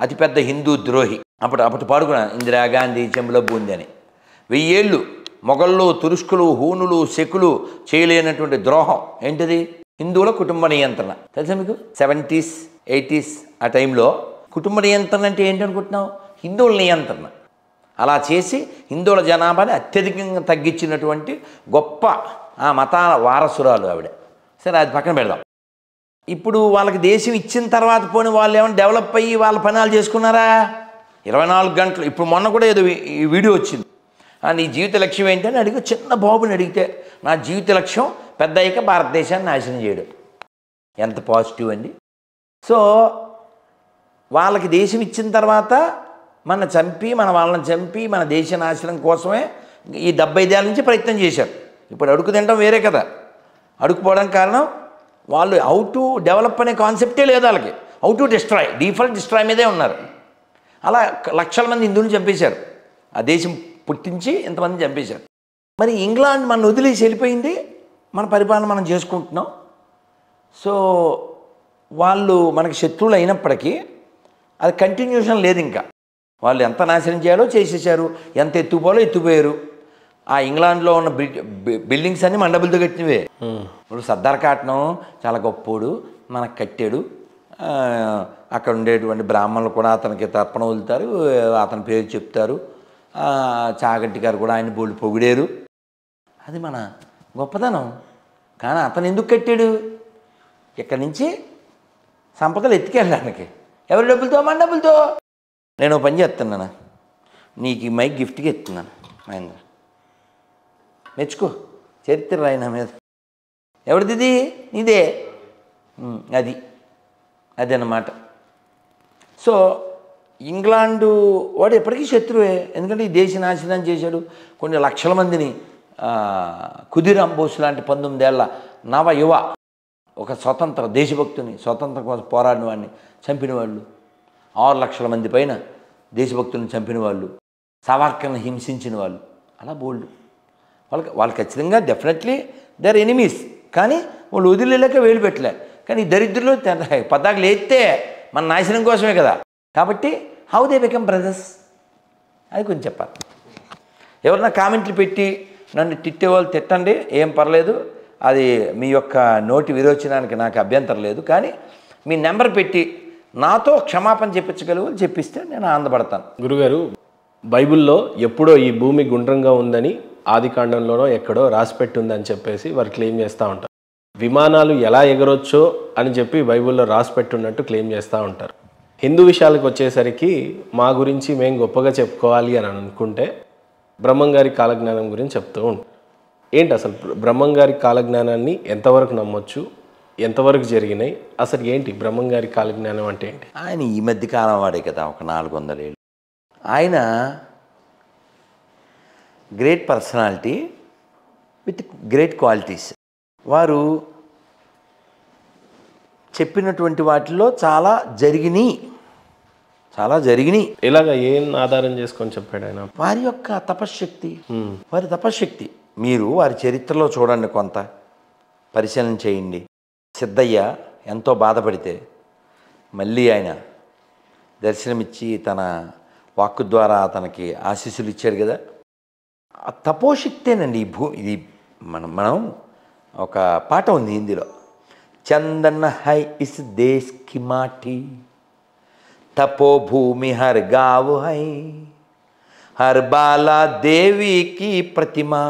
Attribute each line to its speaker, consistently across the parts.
Speaker 1: అతిపెద్ద హిందూ ద్రోహి. అప్పుడు పాడుకున్నా ఇందిరాగాంధీ చెంబులో బూంది అని. 1000 ఏళ్ళు మొఘళ్ళు, తురుష్కులు, హూనులు, శకులు చేయలేనటువంటి ద్రోహం ఏంటిది? హిందువుల కుటుంబ నియంత్రణ. తెలుసా మీకు? 70s 80s ఆ టైంలో కుటుంబ నియంత్రణ అంటే ఏంటనుకుంటున్నావు? హిందువుల నియంత్రణ. అలా చేసి హిందువుల జనాభాని అత్యధికంగా తగ్గించినటువంటి గొప్ప ఆ మతాల వారసురాలు ఆవిడ. సరే, అది పక్కన పెడదాం. ఇప్పుడు వాళ్ళకి దేశం ఇచ్చిన తర్వాత పోనీ వాళ్ళు ఏమైనా డెవలప్ అయ్యి వాళ్ళ పనాలు చేసుకున్నారా? 24 గంటలు. ఇప్పుడు మొన్న కూడా ఏదో ఈ వీడియో వచ్చింది. నీ జీవిత లక్ష్యం ఏంటని అడిగి చిన్న బాబుని అడిగితే, నా జీవిత లక్ష్యం పెద్ద అయ్యాక భారతదేశాన్ని నాశనం చేయడం. ఎంత పాజిటివ్ అండి. సో వాళ్ళకి దేశం ఇచ్చిన తర్వాత మన వాళ్ళని చంపి మన దేశ నాశనం కోసమే ఈ 75 ఏళ్ళ నుంచి ప్రయత్నం చేశారు. ఇప్పుడు అడుగు తినడం వేరే కదా. అడుగుపోవడానికి కారణం వాళ్ళు హౌ టు డెవలప్ అనే కాన్సెప్టే లేదు వాళ్ళకి. How to destroy, default destroy మీదే ఉన్నారు. అలా లక్షల మంది హిందువులు చంపేశారు. ఆ దేశం పుట్టించి ఇంతమంది చంపేశారు. మరి ఇంగ్లాండ్ మన వదిలేసి వెళ్ళిపోయింది. మన పరిపాలన మనం చేసుకుంటున్నాం. సో వాళ్ళు మనకి శత్రువులు అయినప్పటికీ అది కంటిన్యూషన్ లేదు. ఇంకా వాళ్ళు ఎంత నాశనం చేయాలో చేసేసారు, ఎంత ఎత్తుపోవాలో ఎత్తుపోయారు. ఆ ఇంగ్లాండ్లో ఉన్న బిల్డింగ్స్ అన్నీ మన డబ్బులతో కట్టినవే. ఇప్పుడు సర్దార్ కాటనం చాలా గొప్పోడు, మనకు కట్టాడు. అక్కడ ఉండేటువంటి బ్రాహ్మణులు కూడా అతనికి తర్పణ వదులుతారు, అతని పేరు చెప్తారు. చాగంటి గారు కూడా ఆయన బోళ్ళు పొగిడారు. అది మన గొప్పదనం. కానీ అతను ఎందుకు కట్టాడు? ఇక్కడి నుంచి సంపదలు ఎత్తుకెళ్ళడానికి. ఎవరి డబ్బులతో? మన డబ్బులతో. నేను పని చేస్తున్నాను, నీకు ఈ మైక్ గిఫ్ట్గా ఇస్తున్నాను మహేంద్ర, మెచ్చుకో. చరిత్ర రాయి నా మీద. ఎవరిది? నీదే. అది అన్నమాట. సో ఇంగ్లాండు వాడు ఎప్పటికీ శత్రువే. ఎందుకంటే ఈ దేశ నాశనం చేశాడు. కొన్ని లక్షల మందిని ఖుదీరామ్ బోస్ లాంటి 19 ఏళ్ల నవ యువ ఒక స్వతంత్ర దేశభక్తుని, స్వతంత్రం కోసం పోరాడిన వాడిని చంపిన వాళ్ళు, 6 లక్షల మంది పైన దేశభక్తులను చంపిన వాళ్ళు, సావర్కర్ని హింసించిన వాళ్ళు, అలా బోల్డ్. వాళ్ళు ఖచ్చితంగా డెఫినెట్లీ దే ఆర్ ఎనిమీస్. కానీ వాళ్ళు వదిలేక వేలు పెట్టలే. కానీ ఈ దరిద్రులు పద్దాకులు ఎత్తే మన నాశనం కోసమే కదా. కాబట్టి హౌ దే బికమ్ బ్రదర్స్ అది కొంచెం చెప్పాలి. ఎవరన్నా కామెంట్లు పెట్టి నన్ను తిట్టేవాళ్ళు తిట్టండి, ఏం పర్లేదు. అది మీ యొక్క నోటి విరోచనానికి నాకు అభ్యంతరం లేదు. కానీ మీ నెంబర్ పెట్టి నాతో క్షమాపణ చెప్పించగలవు చెప్పిస్తే నేను ఆనందపడతాను.
Speaker 2: గురుగారు, బైబిల్లో ఎప్పుడో ఈ భూమి గుండ్రంగా ఉందని ఆదికాండంలోనో ఎక్కడో రాసిపెట్టి ఉందని చెప్పేసి వారు క్లెయిమ్ చేస్తూ ఉంటారు. విమానాలు ఎలా ఎగరొచ్చో అని చెప్పి బైబిల్లో రాసిపెట్టున్నట్టు క్లెయిమ్ చేస్తూ ఉంటారు. హిందూ విషయాలకు వచ్చేసరికి మా గురించి మేము గొప్పగా చెప్పుకోవాలి అని అనుకుంటే బ్రహ్మంగారి కాలజ్ఞానం గురించి చెప్తూ ఉంటాం. ఏంటి అసలు బ్రహ్మంగారి కాలజ్ఞానాన్ని ఎంతవరకు నమ్మొచ్చు, ఎంతవరకు జరిగినాయి, అసలు ఏంటి బ్రహ్మంగారి కాలజ్ఞానం అంటే ఏంటి?
Speaker 1: ఆయన ఈ మధ్య కాలం వాడే కదా, ఒక 400 ఏళ్ళు. ఆయన great personality with great qualities. వారు చెప్పినటువంటి వాటిలో చాలా జరిగినాయి.
Speaker 2: ఇలాగ ఏం ఆధారం చేసుకొని చెప్పాడు ఆయన?
Speaker 1: వారి యొక్క తపశ్శక్తి, వారి తపశ్శక్తి. మీరు వారి చరిత్రలో చూడండి, కొంత పరిశీలన చేయండి. సిద్ధయ్య ఎంతో బాధపడితే మళ్ళీ ఆయన దర్శనమిచ్చి తన వాక్కు ద్వారా అతనికి ఆశీస్సులు ఇచ్చాడు కదా. ఆ తపోశక్తేనండి ఇది. మనం ఒక పాట ఉంది హిందీలో, చందన్ హై ఇస్ దేశ్ కి మాటి, తపోభూమి హర్ గావ్ హై, హర్ బాలా దేవి की प्रतिमा,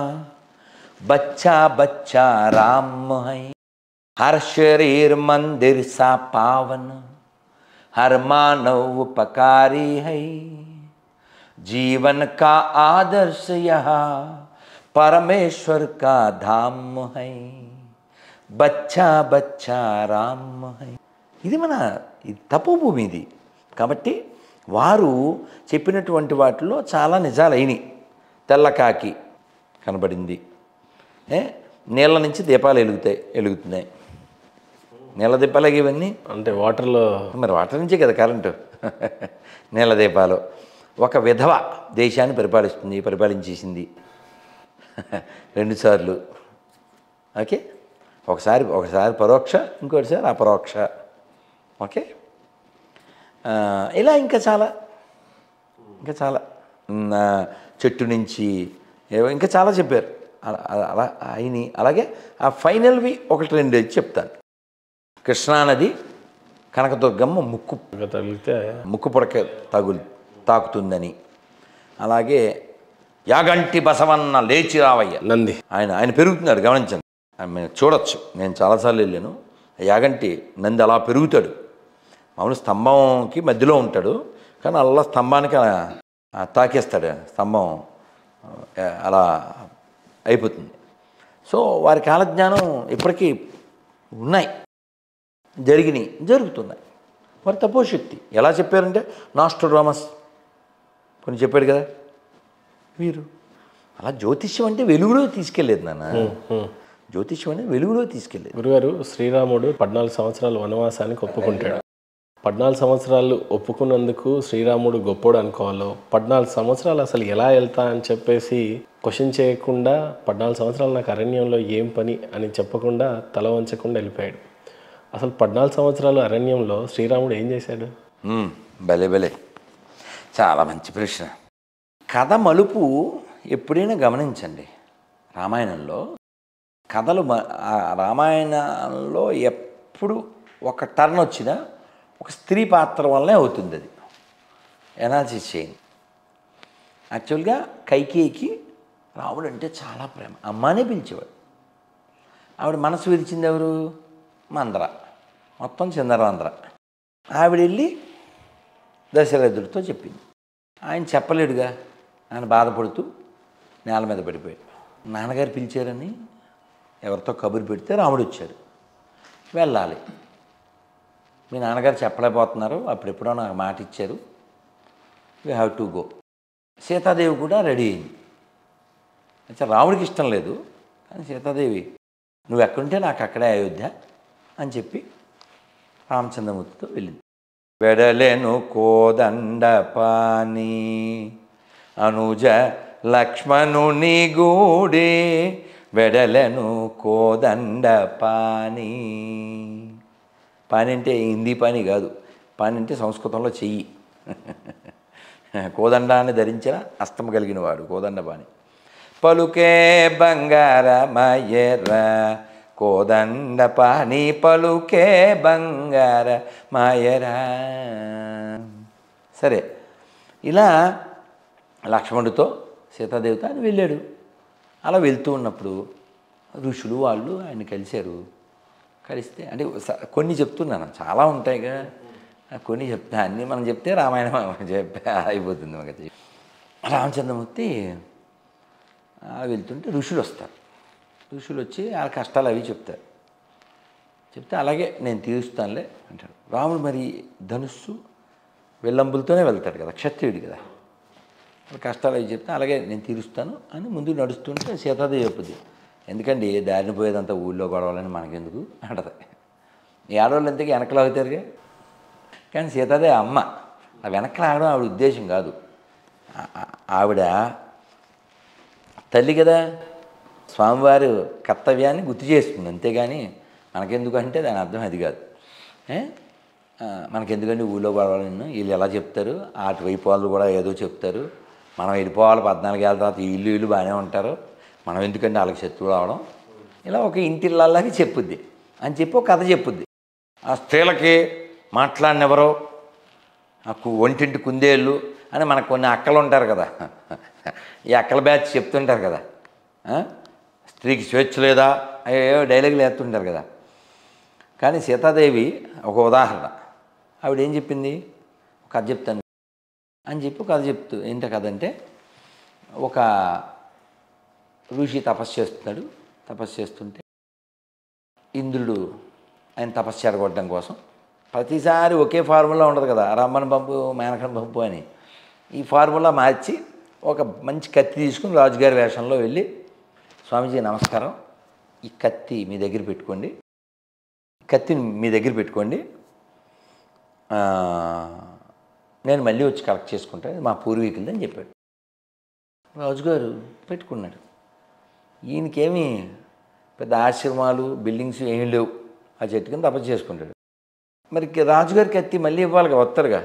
Speaker 1: बच्चा बच्चा राम है, हर शरीर मंदिर सा पावन, हर मानव उपकारी है, जीवन का आदर्श यहाँ परमेश्वर का धाम है, बच्चा बच्चा राम है. ఇది మన తపోభూమి ఇది. కాబట్టి వారు చెప్పినటువంటి వాటిలో చాలా నిజాలు అయినాయి. తెల్లకాకి కనబడింది, నీళ్ళ నుంచి దీపాలు వెలుగుతున్నాయి. నీళ్ళ దీపాలు ఇవన్నీ
Speaker 2: అంటే వాటర్లో,
Speaker 1: మరి వాటర్ నుంచే కదా కరెంటు. నీళ్ళ దీపాలు. ఒక విధవ దేశాన్ని పరిపాలించేసింది 2 సార్లు. ఓకే, ఒకసారి పరోక్ష, ఇంకోటిసారి అపరోక్ష. ఓకే, ఇలా ఇంకా చాలా ఆ, చెట్టు నుంచి ఏవో ఇంకా చాలా చెప్పారు. అలా అయినాయి. అలాగే ఆ ఫైనల్వి ఒకటి రెండు చెప్తాను. కృష్ణానది కనకదుర్గమ్మ
Speaker 2: తగిలితే
Speaker 1: ముక్కు పుడక తాకుతుందని, అలాగే యాగంటి బసవన్న లేచి రావయ్య
Speaker 2: నంది
Speaker 1: ఆయన పెరుగుతున్నాడు, గమనించండి. మీరు చూడొచ్చు, నేను చాలాసార్లు వెళ్ళాను. యాగంటి నంది అలా పెరుగుతాడు. మామూలు స్తంభంకి మధ్యలో ఉంటాడు, కానీ అలా స్తంభానికి తాకేస్తాడు, స్తంభం అలా అయిపోతుంది. సో వారి కాలజ్ఞానం ఇప్పటికీ ఉన్నాయి, జరుగుతున్నాయి. మరి తపోశక్తి ఎలా చెప్పారంటే నాస్ట్రోడామస్ కొన్ని చెప్పాడు కదా వీరు. అలా జ్యోతిష్యం అంటే వెలుగులో తీసుకెళ్ళేది నాన్న. జ్యోతిష్యం అనేది వెలుగులో తీసుకెళ్ళేది.
Speaker 2: గురుగారు, శ్రీరాముడు 14 సంవత్సరాలు వనవాసానికి ఒప్పుకుంటాడు. 14 సంవత్సరాలు ఒప్పుకున్నందుకు శ్రీరాముడు గొప్పోడు అనుకోవాలో, 14 సంవత్సరాలు అసలు ఎలా వెళ్తా అని చెప్పేసి క్వశ్చన్ చేయకుండా 14 సంవత్సరాలు నాకు అరణ్యంలో ఏం పని అని చెప్పకుండా తల వంచకుండా వెళ్ళిపోయాడు. అసలు 14 సంవత్సరాలు అరణ్యంలో శ్రీరాముడు ఏం చేశాడు?
Speaker 1: భలే చాలా మంచి ప్రశ్న. కథ మలుపు ఎప్పుడైనా గమనించండి. రామాయణంలో కథలు రామాయణంలో ఎప్పుడు ఒక టర్న్ వచ్చినా ఒక స్త్రీ పాత్ర వల్లనే అవుతుంది. అది ఎనాలిసిస్ చేయండి. యాక్చువల్గా కైకేయికి రాముడు అంటే చాలా ప్రేమ, అమ్మానే పిలిచేవాడు. ఆవిడ మనసు విరిచింది ఎవరు? మందర, మొత్తం చిందరవందర. ఆవిడ వెళ్ళి దశరథుడితో చెప్పింది. ఆయన చెప్పలేడుగా, ఆయన బాధపడుతూ నేల మీద పడిపోయాడు. నాన్నగారు పిలిచారని ఎవరితో కబురు పెడితే రాముడు వచ్చాడు. వెళ్ళాలి, మీ నాన్నగారు చెప్పలేకపోతున్నారు, అప్పుడెప్పుడో నాకు మాట ఇచ్చారు, you have to go. Sitadevi కూడా రెడీ అయింది. అయితే రాముడికి ఇష్టం లేదు, కానీ సీతాదేవి నువ్వు ఎక్కడుంటే నాకు అక్కడే అయోధ్య అని చెప్పి రామచంద్రమూర్తితో వెళ్ళింది. వెడలెను కోదండ పాని అనుజ లక్ష్మణుని గూడే, వెడలెను కోదండ పాని. పాని అంటే హిందీ పాని కాదు, పాని అంటే సంస్కృతంలో చెయ్యి. కోదండాన్ని ధరించిన అస్తం కలిగిన వాడు కోదండ పాని. పలుకే బంగారమయ్యర కోదండ పాని, పలుకే బంగార మాయరా. సరే, ఇలా లక్ష్మణుడితో సీతాదేవితో ఆయన వెళ్ళాడు. అలా వెళ్తూ ఉన్నప్పుడు ఋషులు వాళ్ళు ఆయన కలిస్తే అంటే కొన్ని చెప్తున్నాను, చాలా ఉంటాయిగా, కొన్ని చెప్తా, అన్నీ మనం చెప్తే రామాయణం చెప్పే అయిపోతుంది మనకి. రామచంద్రమూర్తి వెళ్తుంటే ఋషులు వస్తారు. ఋషులు వచ్చి ఆ కష్టాలు అవి చెప్తే అలాగే నేను తీరుస్తానులే అంటాడు. రాముడు మరి ధనుస్సు వెల్లంబులతోనే వెళ్తాడు కదా, క్షత్రియుడు కదా. కష్టాలు అవి చెప్తే అలాగే నేను తీరుస్తాను అని ముందుకు నడుస్తుంటే సీతాదేవి చెప్పుద్ది, ఎందుకండి దారిని పోయేదంతా ఊళ్ళో గొడవలని మనకెందుకు అంటది. ఈ ఆడవాళ్ళు ఎంతకీ వెనకలు అవుతారుగా. కానీ సీతాదేవి అమ్మ, ఆ వెనక్కి రావడం ఆవిడ ఉద్దేశం కాదు. ఆవిడ తల్లి కదా, స్వామివారి కర్తవ్యాన్ని గుర్తు చేస్తుంది, అంతేగాని మనకెందుకు అంటే దాని అర్థం అది కాదు. మనకెందుకంటే ఊళ్ళో గొడవలను వీళ్ళు ఎలా చెప్తారు, అటువైపు వాళ్ళు కూడా ఏదో చెప్తారు, మనం వెళ్ళిపోవాలి 14 ఏళ్ళ తర్వాత, వీళ్ళు బాగానే ఉంటారు, మనం ఎందుకంటే వాళ్ళకి శత్రువులు అవడం, ఇలా ఒక ఇంటిళ్ళలాగా చెప్పుద్ది అని చెప్పి ఒక కథ చెప్పుద్ది. ఆ స్త్రీలకి మాట్లాడినెవరో ఒంటింటి కుందేళ్ళు అని మనకు కొన్ని అక్కలు ఉంటారు కదా, ఈ అక్కల బ్యాచ్ చెప్తుంటారు కదా, స్త్రీకి స్వేచ్ఛ లేదా అయ్యో డైలాగులు వేస్తుంటారు కదా. కానీ సీతాదేవి ఒక ఉదాహరణ. ఆవిడ ఏం చెప్పింది, ఒక కథ చెప్తాను అని చెప్పి కథ ఏంటో కథ అంటే, ఒక ఋషి తపస్సు చేస్తుంటే ఇంద్రుడు ఆయన తపస్సు చెడగొట్టడం కోసం ప్రతిసారి ఒకే ఫార్ములా ఉండదు కదా, రమ్మని పంపు మేనకని పంపు అని. ఈ ఫార్ములా మార్చి ఒక మంచి కత్తి తీసుకుని రాజుగారి వేషంలో వెళ్ళి, స్వామీజీ నమస్కారం, ఈ కత్తి మీ దగ్గర పెట్టుకోండి, నేను మళ్ళీ వచ్చి కలెక్ట్ చేసుకుంటాను, మా పూర్వీకులది అని చెప్పాడు. రాజుగారు పెట్టుకున్నాడు. ఈయనకేమీ పెద్ద ఆశ్రమాలు బిల్డింగ్స్ ఏమీ లేవు, ఆ చెట్టు కింద తపస్సు చేసుకుంటాడు. మరి రాజుగారికి కత్తి మళ్ళీ ఇవ్వాలిగా, వస్తాడుగా.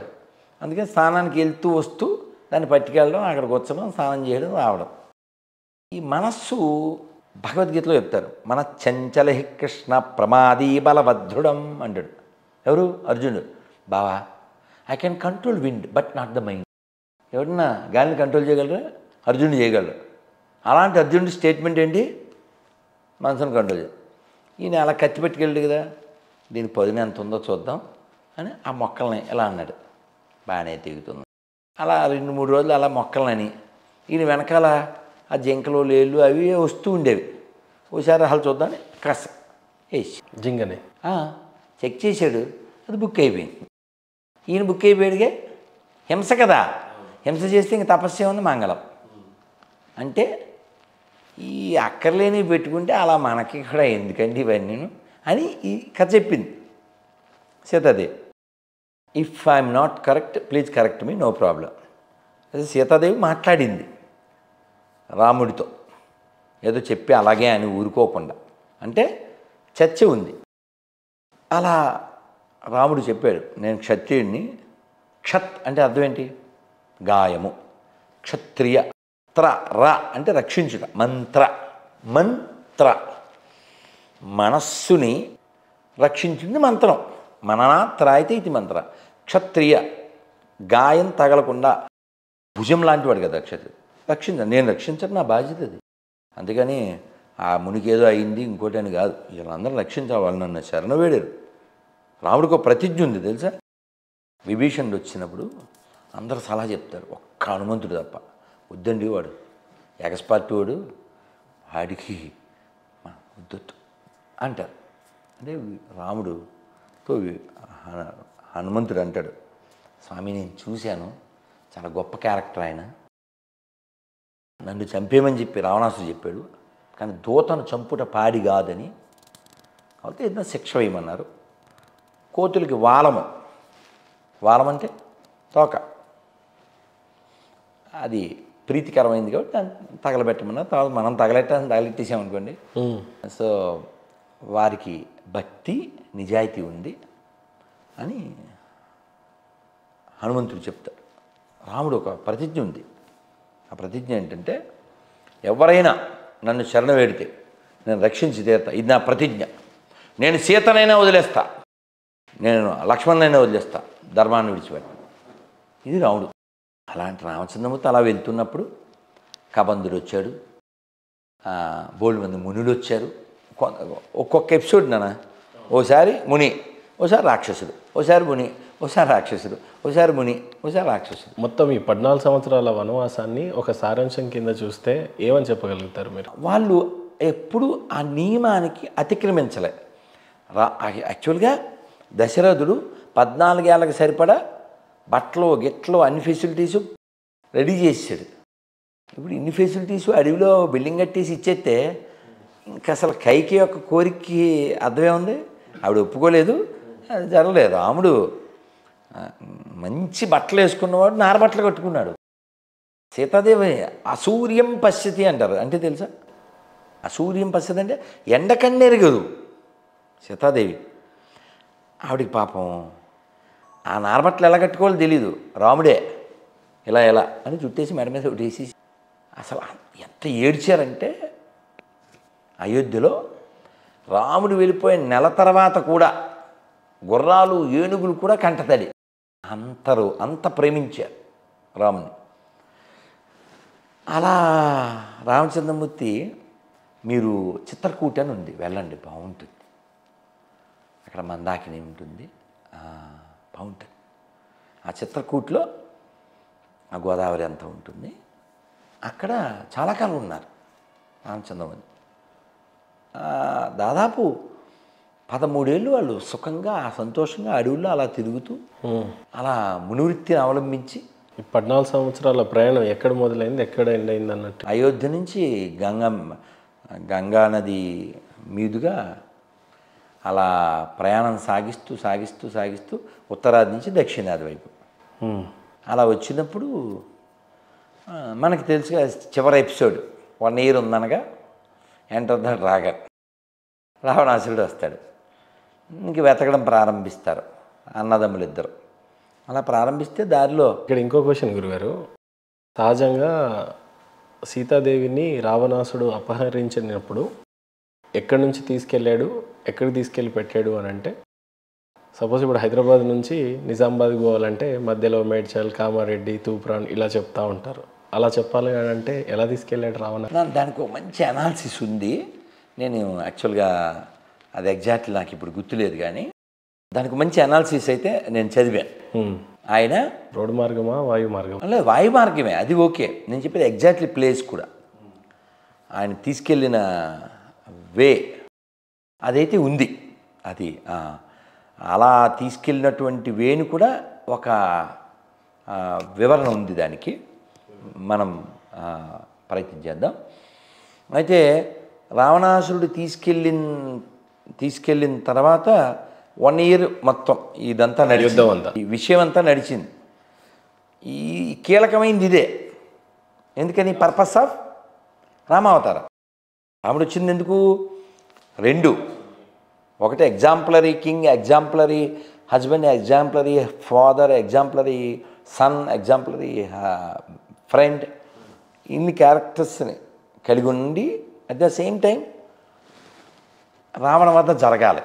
Speaker 1: అందుకని స్నానానికి వెళ్తూ వస్తూ దాన్ని పట్టుకెళ్ళడం, అక్కడికి వచ్చడం, స్నానం చేయడం, రావడం. ఈ మనస్సు భగవద్గీతలో చెప్తారు, మన చంచలహి కృష్ణ ప్రమాదీ బలవద్ధుడం అంటాడు. ఎవరు? అర్జునుడు. బావా, I can control wind but not the mind. ఎవరన్నా గాలిని కంట్రోల్ చేయగలరా? అర్జునుడు చేయగలరు. అలాంటి అర్జునుడి స్టేట్మెంట్ ఏంటి? మనసును కంట్రోల్ చేయాలి. ఈయన అలా కత్తి పెట్టుకెళ్ళాడు కదా, దీని పొదిన ఎంత ఉందో చూద్దాం అని ఆ మొక్కల్ని ఎలా అన్నాడు. బాగానే తెగుతుంది. అలా 2-3 రోజులు అలా మొక్కలని ఈయన వెనకాల ఆ జింకలు లేళ్ళు అవి వస్తూ ఉండేవి. ఓసారి అసలు చూద్దామని కాస్త వేసి
Speaker 2: జింగనే
Speaker 1: చెక్ చేశాడు, అది బుక్ అయిపోయింది. ఈయన బుక్ అయిపోయాడుగా. హింస కదా, హింస చేస్తే ఇంక తపస్సు ఏముంది, మంగళం. అంటే ఈ అక్కర్లేని పెట్టుకుంటే అలా మనకి కూడా ఎందుకండి ఇవన్నీ అని ఈ కథ చెప్పింది Sitadevi. If I'm not correct please correct me, no problem. అదే సీతాదేవి మాట్లాడింది రాముడితో, ఏదో చెప్పి అలాగే అని ఊరుకోకుండా. అంటే చర్చ ఉంది. అలా రాముడు చెప్పాడు, నేను క్షత్రియుడిని. క్షత్ అంటే అర్థం ఏంటి? గాయము. క్షత్రియ. త్ర ర అంటే రక్షించుట. మంత్ర మనస్సుని రక్షించింది మంత్రం. మననాత్ర అయితే ఇది మంత్ర. క్షత్రియ గాయం తగలకుండా, భుజం లాంటి వాడు కదా క్షత్రియ. నేను రక్షించడం నా బాధ్యత అది. అందుకని ఆ మునికి ఏదో అయింది ఇంకోటి అని కాదు, వీళ్ళందరూ రక్షించాలి. వాళ్ళు నన్ను శరణ వేడారు. రాముడికి ఒక ప్రతిజ్ఞ ఉంది తెలుసా. విభీషణుడు వచ్చినప్పుడు అందరూ సలహా చెప్తారు, ఒక్క హనుమంతుడు తప్ప. వద్దండి వాడు ఎగస్పార్టీ వాడు, వాడికి వద్దొద్దు అంటారు. అంటే రాముడుతో హనుమంతుడు అంటాడు, స్వామి నేను చూశాను, చాలా గొప్ప క్యారెక్టర్ ఆయన, నన్ను చంపేమని చెప్పి రావణాసుడు చెప్పాడు, కానీ దూతను చంపుట పాడి కాదని, కాబట్టి ఏదైనా శిక్ష వేయమన్నారు. కోతులకి వాలం అంటే తోక, అది ప్రీతికరమైంది కాబట్టి దాన్ని తగలబెట్టమన్నారు. తర్వాత మనం తగలెట్టేసామనుకోండి. సో వారికి భక్తి నిజాయితీ ఉంది అని హనుమంతుడు చెప్తాడు. రాముడు ఒక ప్రతిజ్ఞ ఉంది. ఆ ప్రతిజ్ఞ ఏంటంటే, ఎవరైనా నన్ను శరణ వేడితే నేను రక్షించి తీరుతా, ఇది నా ప్రతిజ్ఞ. నేను సీతనైనా వదిలేస్తా, నేను లక్ష్మణ్ణైనా వదిలేస్తా, ధర్మాన్ని విడిచిపెట్ట. ఇది రాముడు. అలాంటి రామచంద్రమూర్తి అలా వెళ్తున్నప్పుడు కబంధుడు వచ్చాడు, బోల్డ్ మంది మునులు వచ్చారు. ఒక్కొక్క ఎపిసోడ్ నాన్న, ఓసారి ముని, ఓసారి రాక్షసుడు, ఓసారి ముని, ఓసారి రాక్షసుడు, ఓసారి ముని, ఓసారి రాక్షసుడు.
Speaker 2: మొత్తం ఈ 14 సంవత్సరాల వనవాసాన్ని ఒక సారాంశం కింద చూస్తే ఏమని చెప్పగలుగుతారు మీరు?
Speaker 1: వాళ్ళు ఎప్పుడు ఆ నియమానికి అతిక్రమించలే. యాక్చువల్గా దశరథుడు 14 ఏళ్ళకి సరిపడా బట్టలు గిట్లు అన్ని ఫెసిలిటీసు రెడీ చేసాడు. ఇప్పుడు ఇన్ని ఫెసిలిటీసు అడవిలో బిల్డింగ్ కట్టేసి ఇచ్చేస్తే ఇంకా అసలు కైకి యొక్క కోరికకి అర్థమే ఉంది. ఆవిడ ఒప్పుకోలేదు, అది జరగలేదు. రాముడు మంచి బట్టలు వేసుకున్నవాడు నారబట్టలు కట్టుకున్నాడు. సీతాదేవి అసూర్యం పశ్యతి అంటారు. అంటే తెలుసా అసూర్యం పశ్యతి అంటే ఎండకన్నెరగదు సీతాదేవి. ఆవిడికి పాపం ఆ నారబట్టలు ఎలా కట్టుకోవాలో తెలీదు. రాముడే ఎలా అని చుట్టేసి మెడ మీద కొట్టేసి అసలు ఎంత ఏడ్చారంటే, అయోధ్యలో రాముడు వెళ్ళిపోయిన నెల తర్వాత కూడా గుర్రాలు ఏనుగులు కూడా కంటతడి. అంత ప్రేమించారు రాముని. అలా రామచంద్రమూర్తి, మీరు చిత్రకూట అని ఉంది, వెళ్ళండి, బాగుంటుంది. అక్కడ మందాకిని ఉంటుంది, బాగుంటుంది. ఆ చిత్రకూటలో ఆ గోదావరి అంతా ఉంటుంది. అక్కడ చాలా కాలం ఉన్నారు రామచంద్రమూర్తి. దాదాపు 13 ఏళ్ళు వాళ్ళు సుఖంగా సంతోషంగా అడవుల్లో అలా తిరుగుతూ అలా మునివృత్తిని అవలంబించి.
Speaker 2: 14 సంవత్సరాల ప్రయాణం ఎక్కడ మొదలైంది, ఎక్కడ ఎండ్ అయింది అన్నట్టు?
Speaker 1: అయోధ్య నుంచి గంగా నది మీదుగా అలా ప్రయాణం సాగిస్తూ ఉత్తరాది నుంచి దక్షిణాది వైపు అలా వచ్చినప్పుడు మనకి తెలుసుగా చివరి ఎపిసోడ్ 1 year ఉందనగా ఎంటర్ ద డ్రాగన్, రావణాసురుడు వస్తాడు. ఇంక వెతకడం ప్రారంభిస్తారు. అన్నదమ్ములు ఇద్దరు. అలా ప్రారంభిస్తే దారిలో
Speaker 2: ఇక్కడ ఇంకో క్వశ్చన్ గురుగారు, సహజంగా సీతాదేవిని రావణాసుడు అపహరించినప్పుడు ఎక్కడి నుంచి తీసుకెళ్ళాడు, ఎక్కడికి తీసుకెళ్ళి పెట్టాడు అని అంటే, సపోజ్ ఇప్పుడు హైదరాబాద్ నుంచి నిజామాబాద్కి పోవాలంటే మధ్యలో మేడ్చల్, కామారెడ్డి, తూప్రాన్ ఇలా చెప్తా ఉంటారు. అలా చెప్పాలి అని అంటే ఎలా తీసుకెళ్ళాడు రావణ?
Speaker 1: దానికి ఒక మంచి అనాలిసిస్ ఉంది. నేను యాక్చువల్గా అది ఎగ్జాక్ట్లీ నాకు ఇప్పుడు గుర్తులేదు, కానీ దానికి మంచి అనాలిసిస్ అయితే నేను చదివాను. ఆయన
Speaker 2: రోడ్డు మార్గమా, వాయు మార్గమా?
Speaker 1: అలా వాయు మార్గమే, అది ఓకే. నేను చెప్పేది ఎగ్జాక్ట్లీ ప్లేస్ కూడా, ఆయన తీసుకెళ్ళిన వే అదైతే ఉంది. అది అలా తీసుకెళ్ళినటువంటి వేను కూడా ఒక వివరణ ఉంది, దానికి మనం ప్రయత్నం చేద్దాం. అయితే రావణాసురుడు తీసుకెళ్ళిన తర్వాత 1 year మొత్తం ఇదంతా నడిచింది, ఈ విషయం అంతా నడిచింది. ఈ కీలకమైంది ఇదే. ఎందుకని? పర్పస్ ఆఫ్ రామావతారం. రాముడు వచ్చింది ఎందుకు? 2, ఒకటి exemplary king, exemplary husband, exemplary father, exemplary son, exemplary friend. ఇన్ని క్యారెక్టర్స్ని కలిగి ఉండి at the same time Ravana వద్ద జరగాలి.